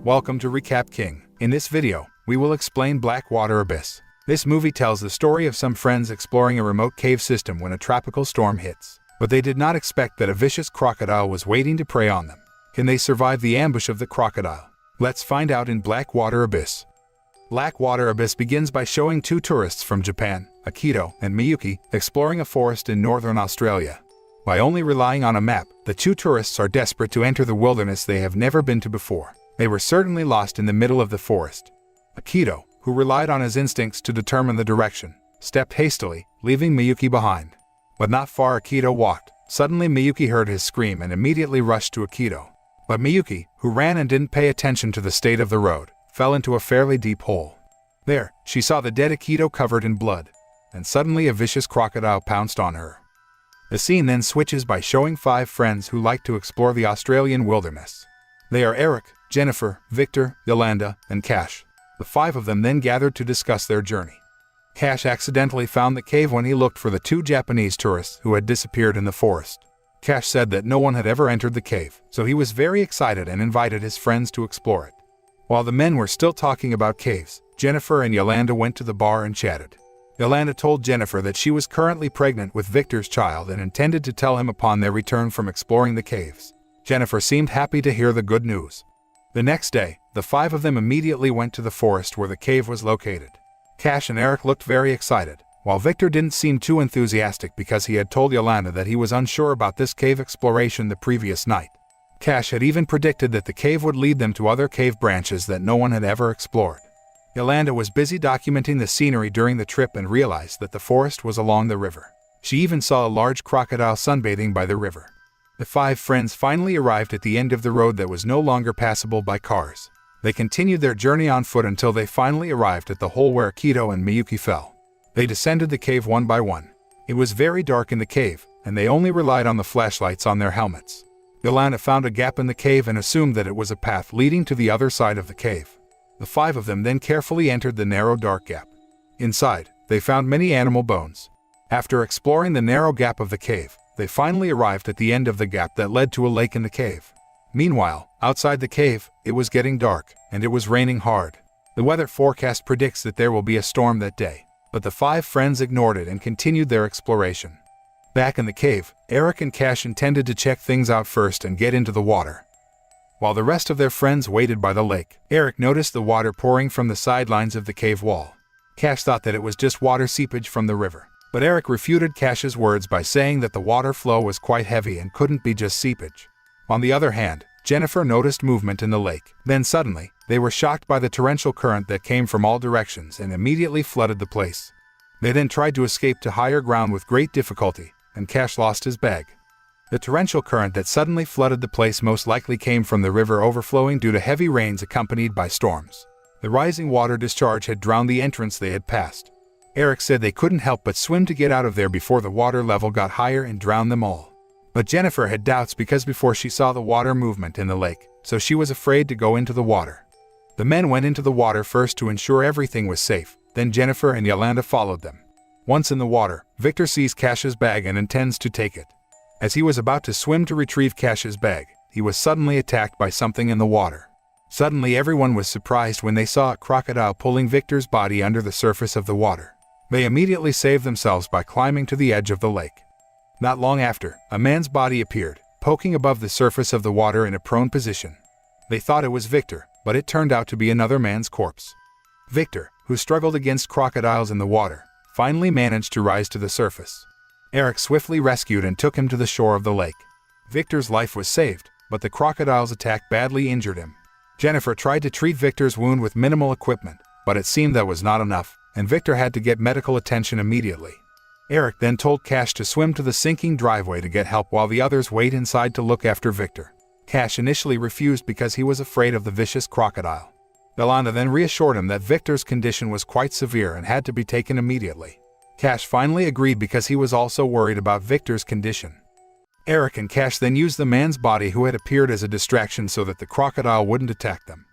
Welcome to Recap King. In this video, we will explain Blackwater Abyss. This movie tells the story of some friends exploring a remote cave system when a tropical storm hits. But they did not expect that a vicious crocodile was waiting to prey on them. Can they survive the ambush of the crocodile? Let's find out in Blackwater Abyss. Blackwater Abyss begins by showing two tourists from Japan, Akito and Miyuki, exploring a forest in northern Australia. By only relying on a map, the two tourists are desperate to enter the wilderness they have never been to before. They were certainly lost in the middle of the forest. Akito, who relied on his instincts to determine the direction, stepped hastily, leaving Miyuki behind. But not far Akito walked. Suddenly Miyuki heard his scream and immediately rushed to Akito. But Miyuki, who ran and didn't pay attention to the state of the road, fell into a fairly deep hole. There, she saw the dead Akito covered in blood, and suddenly a vicious crocodile pounced on her. The scene then switches by showing 5 friends who like to explore the Australian wilderness. They are Eric, Jennifer, Victor, Yolanda, and Cash. The 5 of them then gathered to discuss their journey. Cash accidentally found the cave when he looked for the 2 Japanese tourists who had disappeared in the forest. Cash said that no one had ever entered the cave, so he was very excited and invited his friends to explore it. While the men were still talking about caves, Jennifer and Yolanda went to the bar and chatted. Yolanda told Jennifer that she was currently pregnant with Victor's child and intended to tell him upon their return from exploring the caves. Jennifer seemed happy to hear the good news. The next day, the 5 of them immediately went to the forest where the cave was located. Cash and Eric looked very excited, while Victor didn't seem too enthusiastic because he had told Yolanda that he was unsure about this cave exploration the previous night. Cash had even predicted that the cave would lead them to other cave branches that no one had ever explored. Yolanda was busy documenting the scenery during the trip and realized that the forest was along the river. She even saw a large crocodile sunbathing by the river. The 5 friends finally arrived at the end of the road that was no longer passable by cars. They continued their journey on foot until they finally arrived at the hole where Akito and Miyuki fell. They descended the cave one by one. It was very dark in the cave, and they only relied on the flashlights on their helmets. Yolanda found a gap in the cave and assumed that it was a path leading to the other side of the cave. The 5 of them then carefully entered the narrow dark gap. Inside, they found many animal bones. After exploring the narrow gap of the cave, they finally arrived at the end of the gap that led to a lake in the cave. Meanwhile, outside the cave, it was getting dark, and it was raining hard. The weather forecast predicts that there will be a storm that day, but the 5 friends ignored it and continued their exploration. Back in the cave, Eric and Cash intended to check things out first and get into the water. While the rest of their friends waited by the lake, Eric noticed the water pouring from the sidelines of the cave wall. Cash thought that it was just water seepage from the river, but Eric refuted Cash's words by saying that the water flow was quite heavy and couldn't be just seepage. On the other hand, Jennifer noticed movement in the lake. Then suddenly, they were shocked by the torrential current that came from all directions and immediately flooded the place. They then tried to escape to higher ground with great difficulty, and Cash lost his bag. The torrential current that suddenly flooded the place most likely came from the river overflowing due to heavy rains accompanied by storms. The rising water discharge had drowned the entrance they had passed. Eric said they couldn't help but swim to get out of there before the water level got higher and drowned them all. But Jennifer had doubts because before she saw the water movement in the lake, so she was afraid to go into the water. The men went into the water first to ensure everything was safe, then Jennifer and Yolanda followed them. Once in the water, Victor sees Cash's bag and intends to take it. As he was about to swim to retrieve Cash's bag, he was suddenly attacked by something in the water. Suddenly everyone was surprised when they saw a crocodile pulling Victor's body under the surface of the water. They immediately saved themselves by climbing to the edge of the lake. Not long after, a man's body appeared, poking above the surface of the water in a prone position. They thought it was Victor, but it turned out to be another man's corpse. Victor, who struggled against crocodiles in the water, finally managed to rise to the surface. Eric swiftly rescued and took him to the shore of the lake. Victor's life was saved, but the crocodile's attack badly injured him. Jennifer tried to treat Victor's wound with minimal equipment, but it seemed that was not enough, and Victor had to get medical attention immediately. Eric then told Cash to swim to the sinking driveway to get help while the others wait inside to look after Victor. Cash initially refused because he was afraid of the vicious crocodile. Yolanda then reassured him that Victor's condition was quite severe and had to be taken immediately. Cash finally agreed because he was also worried about Victor's condition. Eric and Cash then used the man's body who had appeared as a distraction so that the crocodile wouldn't attack them.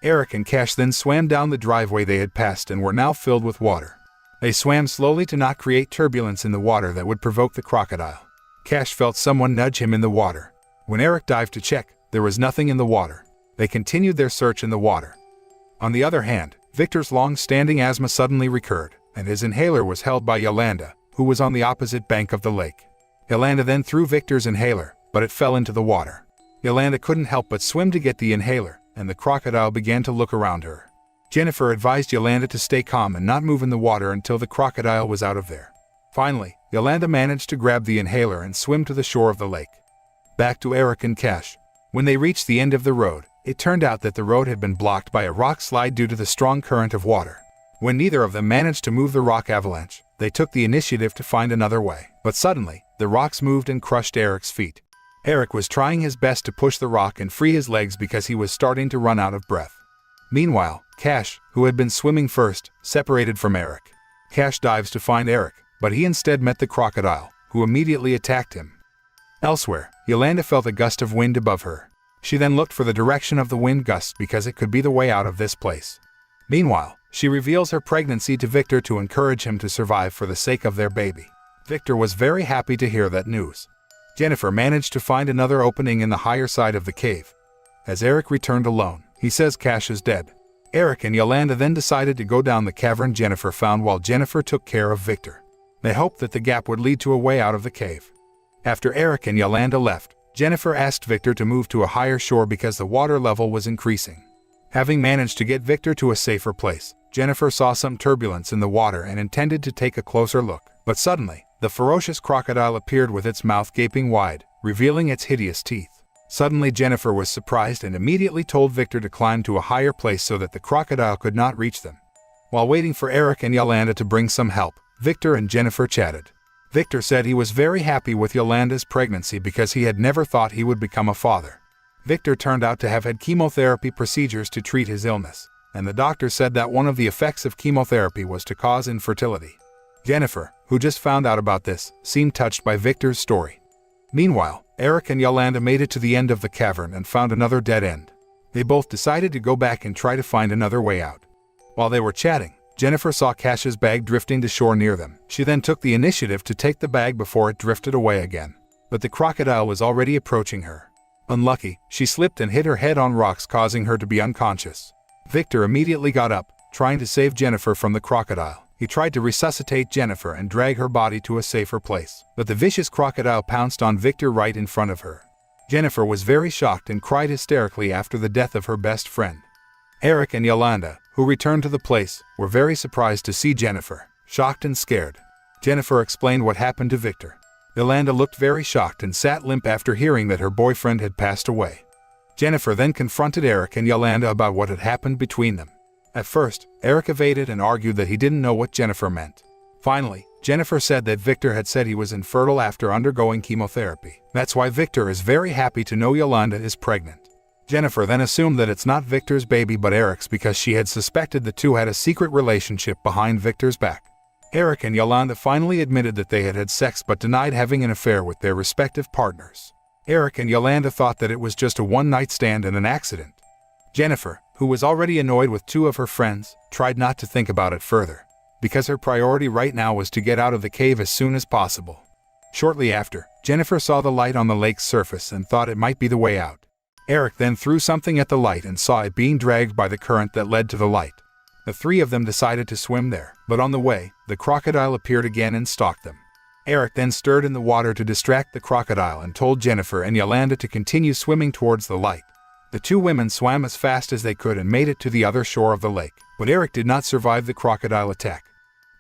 Eric and Cash then swam down the driveway they had passed and were now filled with water. They swam slowly to not create turbulence in the water that would provoke the crocodile. Cash felt someone nudge him in the water. When Eric dived to check, there was nothing in the water. They continued their search in the water. On the other hand, Victor's long-standing asthma suddenly recurred, and his inhaler was held by Yolanda, who was on the opposite bank of the lake. Yolanda then threw Victor's inhaler, but it fell into the water. Yolanda couldn't help but swim to get the inhaler, and the crocodile began to look around her. Jennifer advised Yolanda to stay calm and not move in the water until the crocodile was out of there. Finally, Yolanda managed to grab the inhaler and swim to the shore of the lake. Back to Eric and Cash. When they reached the end of the road, it turned out that the road had been blocked by a rock slide due to the strong current of water. When neither of them managed to move the rock avalanche, they took the initiative to find another way. But suddenly, the rocks moved and crushed Eric's feet. Eric was trying his best to push the rock and free his legs because he was starting to run out of breath. Meanwhile, Cash, who had been swimming first, separated from Eric. Cash dives to find Eric, but he instead met the crocodile, who immediately attacked him. Elsewhere, Yolanda felt a gust of wind above her. She then looked for the direction of the wind gusts because it could be the way out of this place. Meanwhile, she reveals her pregnancy to Victor to encourage him to survive for the sake of their baby. Victor was very happy to hear that news. Jennifer managed to find another opening in the higher side of the cave. As Eric returned alone, he says Cash is dead. Eric and Yolanda then decided to go down the cavern Jennifer found while Jennifer took care of Victor. They hoped that the gap would lead to a way out of the cave. After Eric and Yolanda left, Jennifer asked Victor to move to a higher shore because the water level was increasing. Having managed to get Victor to a safer place, Jennifer saw some turbulence in the water and intended to take a closer look. But suddenly, the ferocious crocodile appeared with its mouth gaping wide, revealing its hideous teeth. Suddenly Jennifer was surprised and immediately told Victor to climb to a higher place so that the crocodile could not reach them. While waiting for Eric and Yolanda to bring some help, Victor and Jennifer chatted. Victor said he was very happy with Yolanda's pregnancy because he had never thought he would become a father. Victor turned out to have had chemotherapy procedures to treat his illness, and the doctor said that one of the effects of chemotherapy was to cause infertility. Jennifer, who just found out about this, seemed touched by Victor's story. Meanwhile, Eric and Yolanda made it to the end of the cavern and found another dead end. They both decided to go back and try to find another way out. While they were chatting, Jennifer saw Cash's bag drifting to shore near them. She then took the initiative to take the bag before it drifted away again. But the crocodile was already approaching her. Unlucky, she slipped and hit her head on rocks, causing her to be unconscious. Victor immediately got up, trying to save Jennifer from the crocodile. He tried to resuscitate Jennifer and drag her body to a safer place, but the vicious crocodile pounced on Victor right in front of her. Jennifer was very shocked and cried hysterically after the death of her best friend. Eric and Yolanda, who returned to the place, were very surprised to see Jennifer, shocked and scared. Jennifer explained what happened to Victor. Yolanda looked very shocked and sat limp after hearing that her boyfriend had passed away. Jennifer then confronted Eric and Yolanda about what had happened between them. At first, Eric evaded and argued that he didn't know what Jennifer meant. Finally, Jennifer said that Victor had said he was infertile after undergoing chemotherapy. That's why Victor is very happy to know Yolanda is pregnant. Jennifer then assumed that it's not Victor's baby but Eric's because she had suspected the two had a secret relationship behind Victor's back. Eric and Yolanda finally admitted that they had had sex but denied having an affair with their respective partners. Eric and Yolanda thought that it was just a one-night stand and an accident. Jennifer, who was already annoyed with two of her friends, tried not to think about it further, because her priority right now was to get out of the cave as soon as possible. Shortly after, Jennifer saw the light on the lake's surface and thought it might be the way out. Eric then threw something at the light and saw it being dragged by the current that led to the light. The three of them decided to swim there, but on the way, the crocodile appeared again and stalked them. Eric then stirred in the water to distract the crocodile and told Jennifer and Yolanda to continue swimming towards the light. The two women swam as fast as they could and made it to the other shore of the lake, but Eric did not survive the crocodile attack.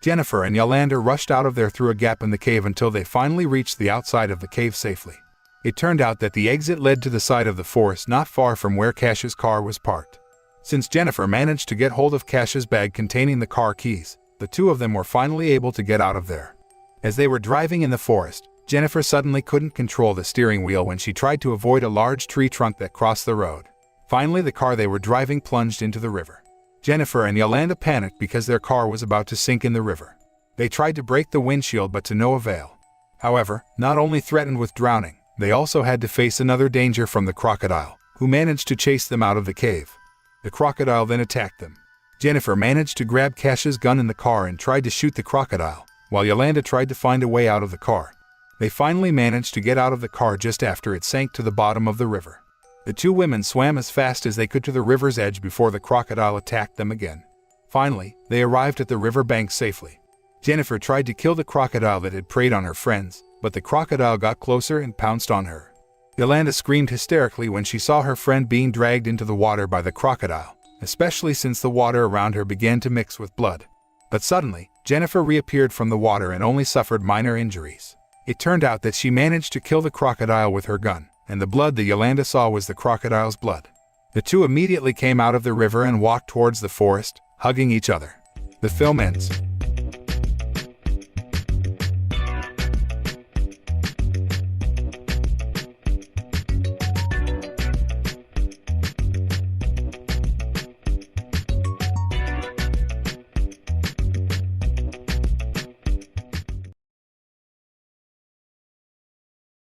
Jennifer and Yolanda rushed out of there through a gap in the cave until they finally reached the outside of the cave safely. It turned out that the exit led to the side of the forest not far from where Cash's car was parked. Since Jennifer managed to get hold of Cash's bag containing the car keys, the two of them were finally able to get out of there. As they were driving in the forest, Jennifer suddenly couldn't control the steering wheel when she tried to avoid a large tree trunk that crossed the road. Finally, the car they were driving plunged into the river. Jennifer and Yolanda panicked because their car was about to sink in the river. They tried to break the windshield but to no avail. However, not only threatened with drowning, they also had to face another danger from the crocodile, who managed to chase them out of the cave. The crocodile then attacked them. Jennifer managed to grab Cash's gun in the car and tried to shoot the crocodile, while Yolanda tried to find a way out of the car. They finally managed to get out of the car just after it sank to the bottom of the river. The two women swam as fast as they could to the river's edge before the crocodile attacked them again. Finally, they arrived at the river bank safely. Jennifer tried to kill the crocodile that had preyed on her friends, but the crocodile got closer and pounced on her. Yolanda screamed hysterically when she saw her friend being dragged into the water by the crocodile, especially since the water around her began to mix with blood. But suddenly, Jennifer reappeared from the water and only suffered minor injuries. It turned out that she managed to kill the crocodile with her gun, and the blood that Yolanda saw was the crocodile's blood. The two immediately came out of the river and walked towards the forest, hugging each other. The film ends.